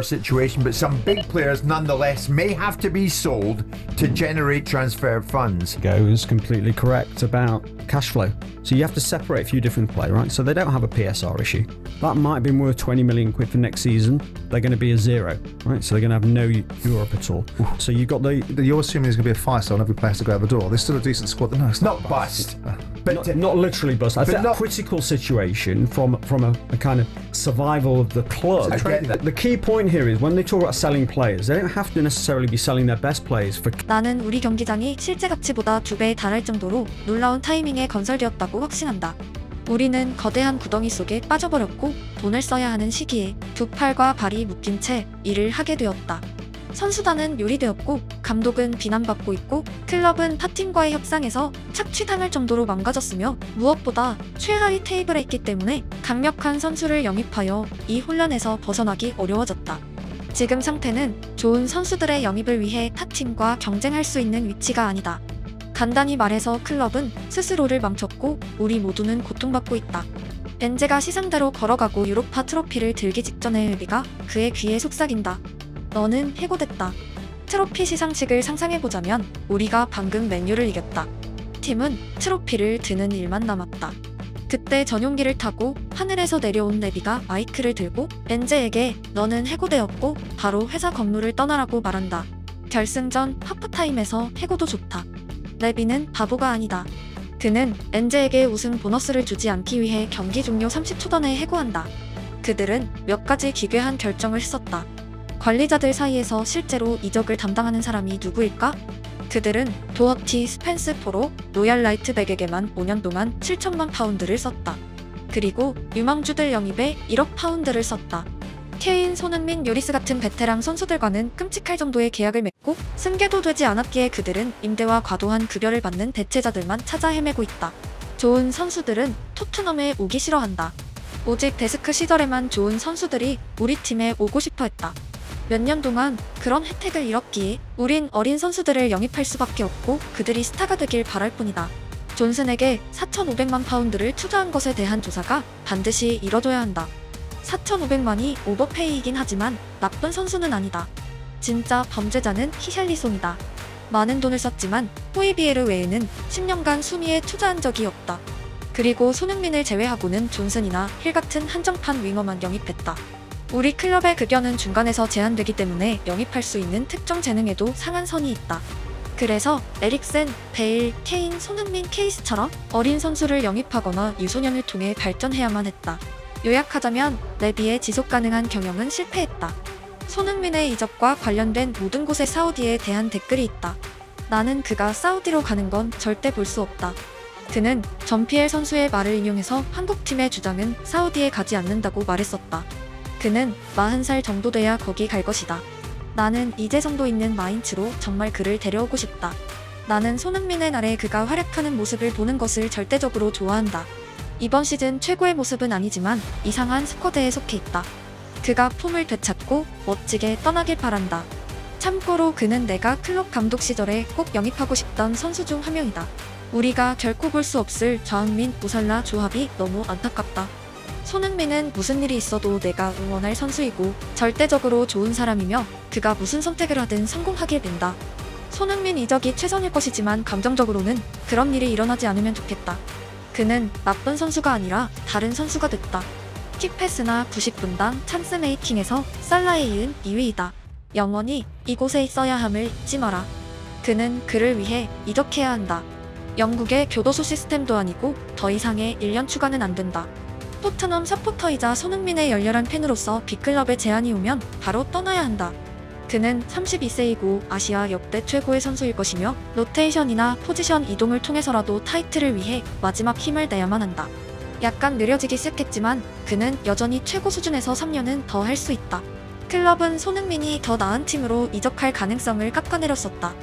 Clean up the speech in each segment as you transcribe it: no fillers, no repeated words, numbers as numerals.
situation, but some big players nonetheless may have to be sold to generate transfer funds. Is completely correct about cash flow. So you have to separate a few different players, right? So they don't have a PSR issue. That might have been worth 20 million quid for next season. They're going to be a zero, right? So they're going to have no Europe at all. So you've got You're assuming there's going to be a fire sale and every player has to go out the door. There's still a decent squad. No, it's not bust. But not literally bust. I think a critical situation from a kind of survival of the club. The key point here is when they talk about selling players, they don't have to necessarily be selling their best players for. 나는 우리 경기장이 실제 가치보다 2배에 달할 정도로 놀라운 타이밍에 건설되었다고 확신한다. 우리는 거대한 구덩이 속에 빠져버렸고 돈을 써야 하는 시기에 두 팔과 발이 묶인 채 일을 하게 되었다. 선수단은 요리되었고 감독은 비난받고 있고 클럽은 타팀과의 협상에서 착취당할 정도로 망가졌으며 무엇보다 최하위 테이블에 있기 때문에 강력한 선수를 영입하여 이 혼란에서 벗어나기 어려워졌다. 지금 상태는 좋은 선수들의 영입을 위해 타팀과 경쟁할 수 있는 위치가 아니다. 간단히 말해서 클럽은 스스로를 망쳤고 우리 모두는 고통받고 있다. 엔제가 시상대로 걸어가고 유로파 트로피를 들기 직전에 레비가 그의 귀에 속삭인다. 너는 해고됐다. 트로피 시상식을 상상해보자면 우리가 방금 맨유를 이겼다. 팀은 트로피를 드는 일만 남았다. 그때 전용기를 타고 하늘에서 내려온 레비가 마이크를 들고 엔제에게 너는 해고되었고 바로 회사 건물을 떠나라고 말한다. 결승전 하프타임에서 해고도 좋다. 레비는 바보가 아니다. 그는 엔제에게 우승 보너스를 주지 않기 위해 경기 종료 30초 전에 해고한다. 그들은 몇 가지 기괴한 결정을 했었다. 관리자들 사이에서 실제로 이적을 담당하는 사람이 누구일까? 그들은 도어티 스펜스 포로 로얄 라이트백에게만 5년 동안 7천만 파운드를 썼다. 그리고 유망주들 영입에 1억 파운드를 썼다. 케인, 손흥민, 요리스 같은 베테랑 선수들과는 끔찍할 정도의 계약을 맺고 승계도 되지 않았기에 그들은 임대와 과도한 급여를 받는 대체자들만 찾아 헤매고 있다. 좋은 선수들은 토트넘에 오기 싫어한다. 오직 데스크 시절에만 좋은 선수들이 우리 팀에 오고 싶어 했다. 몇 년 동안 그런 혜택을 잃었기에 우린 어린 선수들을 영입할 수밖에 없고 그들이 스타가 되길 바랄 뿐이다. 존슨에게 4,500만 파운드를 투자한 것에 대한 조사가 반드시 이뤄져야 한다. 4,500만이 오버페이이긴 하지만 나쁜 선수는 아니다. 진짜 범죄자는 히샬리송이다. 많은 돈을 썼지만 호이비에르 외에는 10년간 수미에 투자한 적이 없다. 그리고 손흥민을 제외하고는 존슨이나 힐 같은 한정판 윙어만 영입했다. 우리 클럽의 급여는 중간에서 제한되기 때문에 영입할 수 있는 특정 재능에도 상한 선이 있다. 그래서 에릭센, 베일, 케인, 손흥민 케이스처럼 어린 선수를 영입하거나 유소년을 통해 발전해야만 했다. 요약하자면 레비의 지속가능한 경영은 실패했다. 손흥민의 이적과 관련된 모든 곳에 사우디에 대한 댓글이 있다. 나는 그가 사우디로 가는 건 절대 볼 수 없다. 그는 전피엘 선수의 말을 인용해서 한국팀의 주장은 사우디에 가지 않는다고 말했었다. 그는 40살 정도 돼야 거기 갈 것이다. 나는 이제 정도 있는 마인츠로 정말 그를 데려오고 싶다. 나는 손흥민의 날에 그가 활약하는 모습을 보는 것을 절대적으로 좋아한다. 이번 시즌 최고의 모습은 아니지만 이상한 스쿼드에 속해 있다. 그가 폼을 되찾고 멋지게 떠나길 바란다. 참고로 그는 내가 클럽 감독 시절에 꼭 영입하고 싶던 선수 중 한 명이다. 우리가 결코 볼 수 없을 저항민, 무살라 조합이 너무 안타깝다. 손흥민은 무슨 일이 있어도 내가 응원할 선수이고 절대적으로 좋은 사람이며 그가 무슨 선택을 하든 성공하길 빈다. 손흥민 이적이 최선일 것이지만 감정적으로는 그런 일이 일어나지 않으면 좋겠다. 그는 나쁜 선수가 아니라 다른 선수가 됐다. 킥패스나 90분당 찬스 메이킹에서 살라에 이은 2위이다. 영원히 이곳에 있어야 함을 잊지 마라. 그는 그를 위해 이적해야 한다. 영국의 교도소 시스템도 아니고 더 이상의 1년 추가는 안 된다. 토트넘 서포터이자 손흥민의 열렬한 팬으로서 빅클럽에 제안이 오면 바로 떠나야 한다. 그는 32세이고 아시아 역대 최고의 선수일 것이며 로테이션이나 포지션 이동을 통해서라도 타이틀을 위해 마지막 힘을 내야만 한다. 약간 느려지기 시작했지만 그는 여전히 최고 수준에서 3년은 더 할 수 있다. 클럽은 손흥민이 더 나은 팀으로 이적할 가능성을 깎아내렸었다.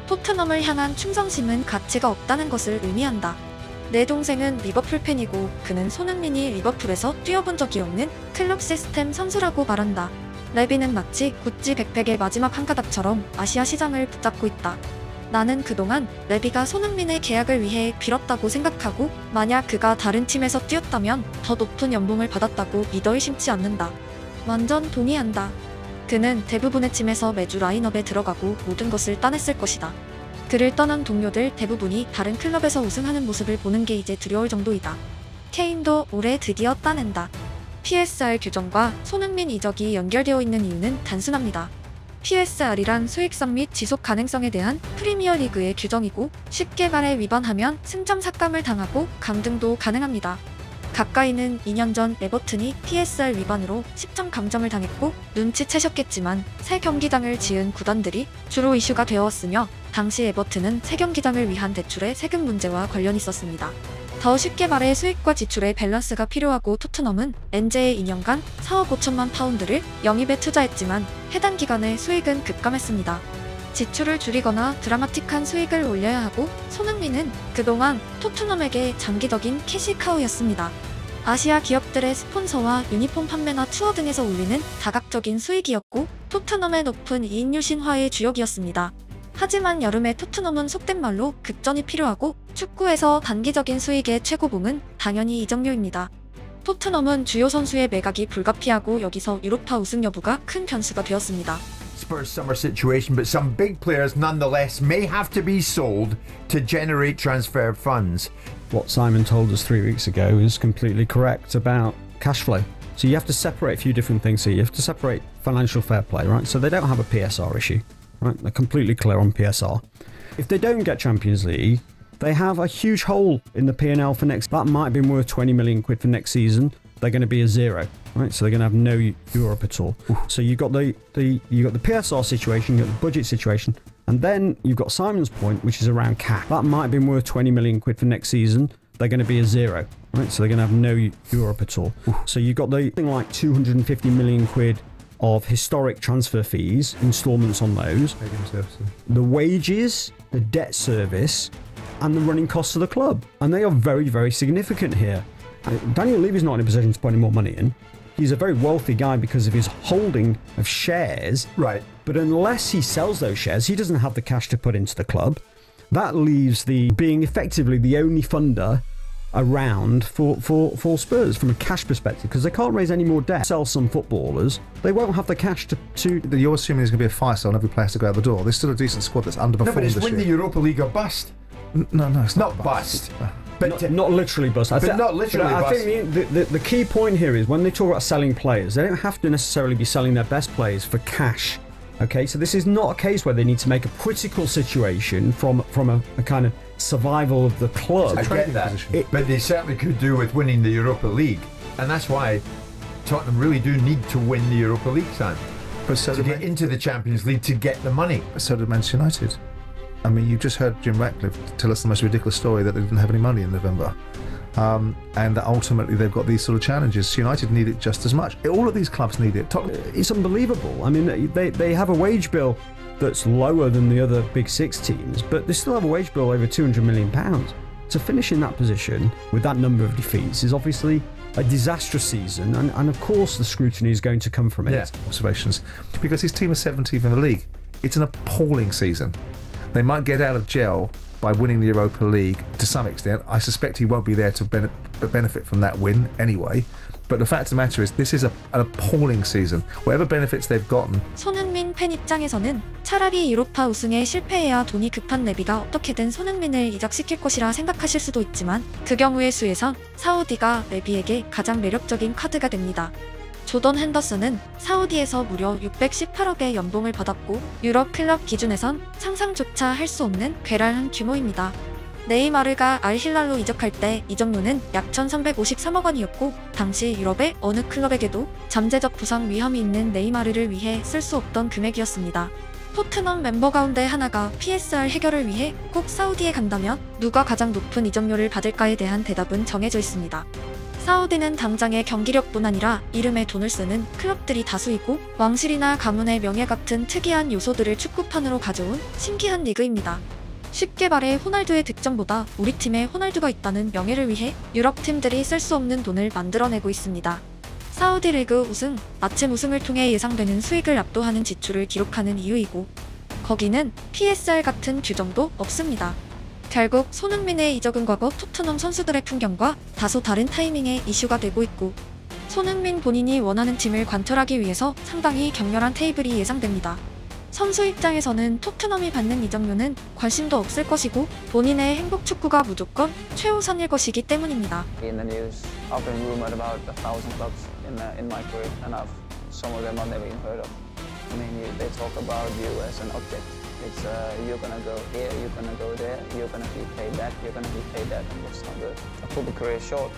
토트넘을 향한 충성심은 가치가 없다는 것을 의미한다. 내 동생은 리버풀 팬이고 그는 손흥민이 리버풀에서 뛰어본 적이 없는 클럽 시스템 선수라고 말한다. 레비는 마치 구찌 백팩의 마지막 한 가닥처럼 아시아 시장을 붙잡고 있다. 나는 그동안 레비가 손흥민의 계약을 위해 빌었다고 생각하고 만약 그가 다른 팀에서 뛰었다면 더 높은 연봉을 받았다고 믿어 의심치 않는다. 완전 동의한다. 그는 대부분의 팀에서 매주 라인업에 들어가고 모든 것을 따냈을 것이다. 그를 떠난 동료들 대부분이 다른 클럽에서 우승하는 모습을 보는 게 이제 두려울 정도이다. 케인도 올해 드디어 따낸다. PSR 규정과 손흥민 이적이 연결되어 있는 이유는 단순합니다. PSR이란 수익성 및 지속 가능성에 대한 프리미어리그의 규정이고, 쉽게 말해 위반하면 승점 삭감을 당하고 강등도 가능합니다. 가까이는 2년 전 에버튼이 PSR 위반으로 10점 감점을 당했고, 눈치채셨겠지만 새 경기장을 지은 구단들이 주로 이슈가 되었으며, 당시 에버튼은 새 경기장을 위한 대출의 세금 문제와 관련이 있었습니다. 더 쉽게 말해 수익과 지출의 밸런스가 필요하고, 토트넘은 엔제의 2년간 4억 5천만 파운드를 영입에 투자했지만 해당 기간에 수익은 급감했습니다. 지출을 줄이거나 드라마틱한 수익을 올려야 하고, 손흥민은 그동안 토트넘에게 장기적인 캐시카우였습니다. 아시아 기업들의 스폰서와 유니폼 판매나 투어 등에서 올리는 다각적인 수익이었고, 토트넘의 높은 이익률 신화의 주역이었습니다. 하지만 여름에 토트넘은 속된 말로 급전이 필요하고, 축구에서 단기적인 수익의 최고봉은 당연히 이적료입니다. 토트넘은 주요 선수의 매각이 불가피하고, 여기서 유로파 우승 여부가 큰 변수가 되었습니다. Spurs summer situation, but some big players nonetheless may have to be sold to generate transfer funds. What Simon told us 3 weeks ago is completely correct about cash flow. So you have to separate a few different things here. You have to separate financial fair play, right? So they don't have a PSR issue, right? They're completely clear on PSR. If they don't get Champions League, they have a huge hole in the P&L for next. That might be worth 20 million quid for next season. They're going to be a zero, right? So they're going to have no Europe at all. So you've got the PSR situation, you've got the budget situation, and then you've got Simon's point, which is around cash. That might be worth 20 million quid for next season. They're going to be a zero, right? So they're going to have no Europe at all. So you've got the thing like 250 million quid of historic transfer fees, installments on those, the wages, the debt service, and the running costs of the club. And they are very, very significant here. Daniel Levy's not in a position to put any more money in. He's a very wealthy guy because of his holding of shares. Right. But unless he sells those shares, he doesn't have the cash to put into the club. That leaves being effectively the only funder around for Spurs from a cash perspective, because they can't raise any more debt. Sell some footballers, they won't have the cash to. You're assuming there's going to be a fire sale and every player has to go out the door. There's still a decent squad that's underperformed No, but it's this win the year. Europa League or bust. No, it's Not bust. But Not literally bust. not literally I bust. think the key point here is when they talk about selling players, they don't have to necessarily be selling their best players for cash. Okay, so this is not a case where they need to make a critical situation from a kind of survival of the club. I get that, but they certainly could do with winning the Europa League, and that's why Tottenham really do need to win the Europa League, Sam, But so to did get into the Champions League to get the money. Manchester United. I mean, you just heard Jim Ratcliffe tell us the most ridiculous story that they didn't have any money in November. And that ultimately they've got these sort of challenges. United need it just as much. All of these clubs need it. It's unbelievable. I mean, they have a wage bill that's lower than the other big six teams, but they still have a wage bill over £200 million. To finish in that position with that number of defeats is obviously a disastrous season, and of course the scrutiny is going to come from it. Yeah. Observations. Because his team is 17th in the league. It's an appalling season. They might get out of jail by winning the Europa League to some extent. I suspect he won't be there to benefit from that win anyway. But the fact of the matter is, this is an appalling season. Whatever benefits they've gotten. 손흥민 팬 입장에서는 차라리 유로파 우승에 실패해야 돈이 급한 레비가 어떻게든 손흥민을 이적시킬 것이라 생각하실 수도 있지만, 그 경우의 수에선 사우디가 레비에게 가장 매력적인 카드가 됩니다. 조던 핸더슨은 사우디에서 무려 618억의 연봉을 받았고, 유럽 클럽 기준에선 상상조차 할 수 없는 괴랄한 규모입니다. 네이마르가 알힐랄로 이적할 때 이적료는 약 1,353억 원이었고, 당시 유럽의 어느 클럽에게도 잠재적 부상 위험이 있는 네이마르를 위해 쓸 수 없던 금액이었습니다. 토트넘 멤버 가운데 하나가 PSR 해결을 위해 꼭 사우디에 간다면 누가 가장 높은 이적료를 받을까에 대한 대답은 정해져 있습니다. 사우디는 당장의 경기력뿐 아니라 이름에 돈을 쓰는 클럽들이 다수이고, 왕실이나 가문의 명예 같은 특이한 요소들을 축구판으로 가져온 신기한 리그입니다. 쉽게 말해 호날두의 득점보다 우리 팀에 호날두가 있다는 명예를 위해 유럽 팀들이 쓸 수 없는 돈을 만들어내고 있습니다. 사우디 리그 우승, 마침 우승을 통해 예상되는 수익을 압도하는 지출을 기록하는 이유이고, 거기는 PSR 같은 규정도 없습니다. 결국 손흥민의 이적은 과거 토트넘 선수들의 풍경과 다소 다른 타이밍에 이슈가 되고 있고, 손흥민 본인이 원하는 팀을 관철하기 위해서 상당히 격렬한 테이블이 예상됩니다. 선수 입장에서는 토트넘이 받는 이적료는 관심도 없을 것이고 본인의 행복 축구가 무조건 최우선일 것이기 때문입니다. In the news, I've been rumored about 1,000 clubs in my career, and some of them I've never even heard of. I mean, they talk about you as an object. It's you're gonna go here, you're gonna go there, you're gonna be paid that, you're gonna be paid that, and it's not good. A football career is short.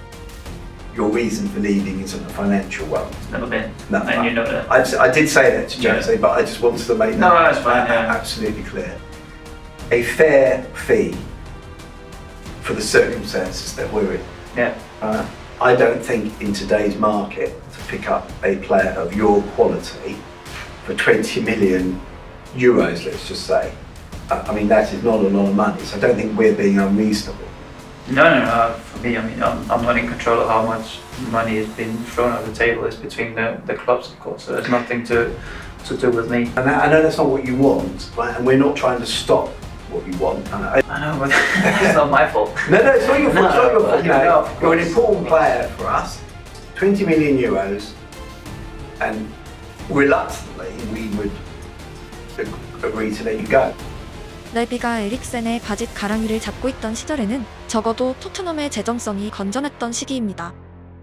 Your reason for leaving isn't a financial one. Never been. No, And you know that. I did say that to Jose, but I just wanted to make No, that that's fine, yeah. absolutely clear. A fair fee for the circumstances that we're in. Yeah. I don't think in today's market to pick up a player of your quality for 20 million euros, let's just say. I mean, that is not a lot of money, so I don't think we're being unreasonable. No. For me, I mean, I'm not in control of how much money has been thrown on the table. It's between the clubs, of course. So there's nothing to do with me. And I know that's not what you want, right? And we're not trying to stop what you want. I know, but it's not my fault. No, it's not your fault. It's not your fault. No, You're an important player for us. 20 million euros, and reluctantly we would agree to let you go. 레비가 에릭센의 바짓 가랑이를 잡고 있던 시절에는 적어도 토트넘의 재정성이 건전했던 시기입니다.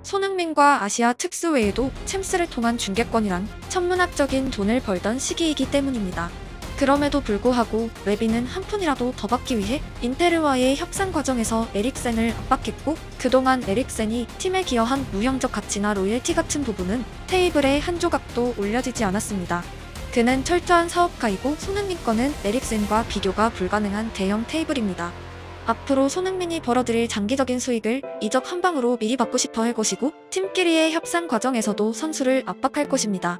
손흥민과 아시아 특수 외에도 챔스를 통한 중계권이란 천문학적인 돈을 벌던 시기이기 때문입니다. 그럼에도 불구하고 레비는 한 푼이라도 더 받기 위해 인테르와의 협상 과정에서 에릭센을 압박했고, 그동안 에릭센이 팀에 기여한 무형적 가치나 로열티 같은 부분은 테이블에 한 조각도 올려지지 않았습니다. 그는 철저한 사업가이고 손흥민 거는 에릭센과 비교가 불가능한 대형 테이블입니다. 앞으로 손흥민이 벌어들일 장기적인 수익을 이적 한 방으로 미리 받고 싶어 할 것이고, 팀끼리의 협상 과정에서도 선수를 압박할 것입니다.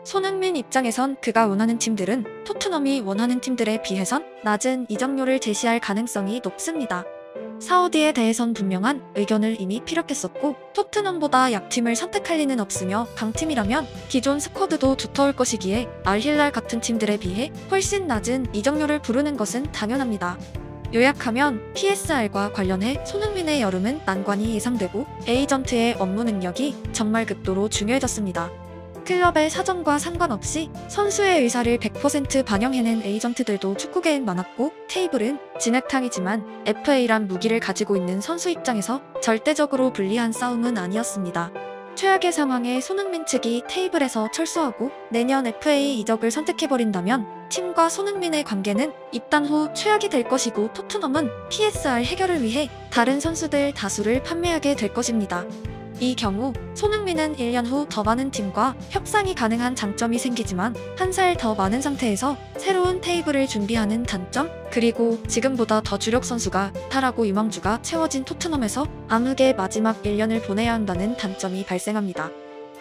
손흥민 입장에선 그가 원하는 팀들은 토트넘이 원하는 팀들에 비해선 낮은 이적료를 제시할 가능성이 높습니다. 사우디에 대해선 분명한 의견을 이미 피력했었고, 토트넘보다 약팀을 선택할 리는 없으며 강팀이라면 기존 스쿼드도 두터울 것이기에 알힐랄 같은 팀들에 비해 훨씬 낮은 이적료를 부르는 것은 당연합니다. 요약하면 PSR과 관련해 손흥민의 여름은 난관이 예상되고 에이전트의 업무 능력이 정말 극도로 중요해졌습니다. 클럽의 사정과 상관없이 선수의 의사를 100% 반영해낸 에이전트들도 축구계엔 많았고, 테이블은 진흙탕이지만 FA란 무기를 가지고 있는 선수 입장에서 절대적으로 불리한 싸움은 아니었습니다. 최악의 상황에 손흥민 측이 테이블에서 철수하고 내년 FA 이적을 선택해버린다면 팀과 손흥민의 관계는 입단 후 최악이 될 것이고, 토트넘은 PSR 해결을 위해 다른 선수들 다수를 판매하게 될 것입니다. 이 경우 손흥민은 1년 후 더 많은 팀과 협상이 가능한 장점이 생기지만 한 살 더 많은 상태에서 새로운 테이블을 준비하는 단점, 그리고 지금보다 더 주력 선수가 이탈하고 유망주가 채워진 토트넘에서 암흑의 마지막 1년을 보내야 한다는 단점이 발생합니다.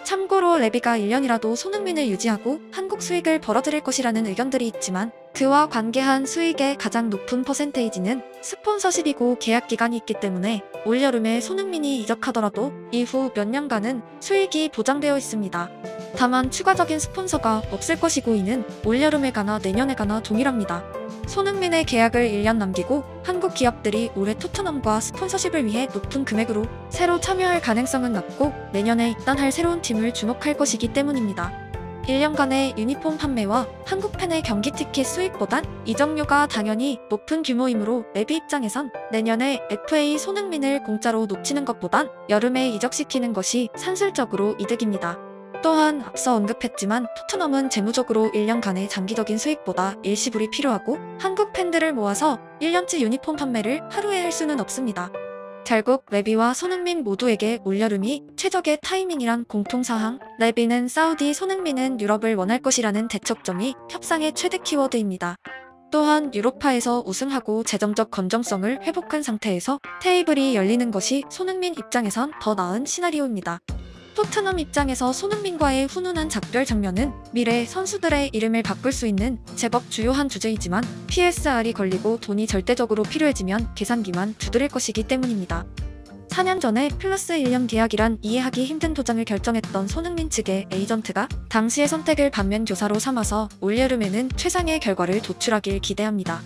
참고로 레비가 1년이라도 손흥민을 유지하고 한국 수익을 벌어들일 것이라는 의견들이 있지만, 그와 관계한 수익의 가장 높은 퍼센테이지는 스폰서십이고 계약 기간이 있기 때문에 올여름에 손흥민이 이적하더라도 이후 몇 년간은 수익이 보장되어 있습니다. 다만 추가적인 스폰서가 없을 것이고, 이는 올여름에 가나 내년에 가나 동일합니다. 손흥민의 계약을 1년 남기고 한국 기업들이 올해 토트넘과 스폰서십을 위해 높은 금액으로 새로 참여할 가능성은 낮고, 내년에 입단할 새로운 팀을 주목할 것이기 때문입니다. 1년간의 유니폼 판매와 한국 팬의 경기 티켓 수익보단 이적료가 당연히 높은 규모이므로 레비 입장에선 내년에 FA 손흥민을 공짜로 놓치는 것보단 여름에 이적시키는 것이 산술적으로 이득입니다. 또한 앞서 언급했지만 토트넘은 재무적으로 1년간의 장기적인 수익보다 일시불이 필요하고, 한국 팬들을 모아서 1년치 유니폼 판매를 하루에 할 수는 없습니다. 결국 레비와 손흥민 모두에게 올여름이 최적의 타이밍이란 공통사항, 레비는 사우디, 손흥민은 유럽을 원할 것이라는 대척점이 협상의 최대 키워드입니다. 또한 유로파에서 우승하고 재정적 건전성을 회복한 상태에서 테이블이 열리는 것이 손흥민 입장에선 더 나은 시나리오입니다. 토트넘 입장에서 손흥민과의 훈훈한 작별 장면은 미래 선수들의 이름을 바꿀 수 있는 제법 주요한 주제이지만, PSR이 걸리고 돈이 절대적으로 필요해지면 계산기만 두드릴 것이기 때문입니다. 4년 전에 플러스 1년 계약이란 이해하기 힘든 도장을 결정했던 손흥민 측의 에이전트가 당시의 선택을 반면교사로 삼아서 올여름에는 최상의 결과를 도출하길 기대합니다.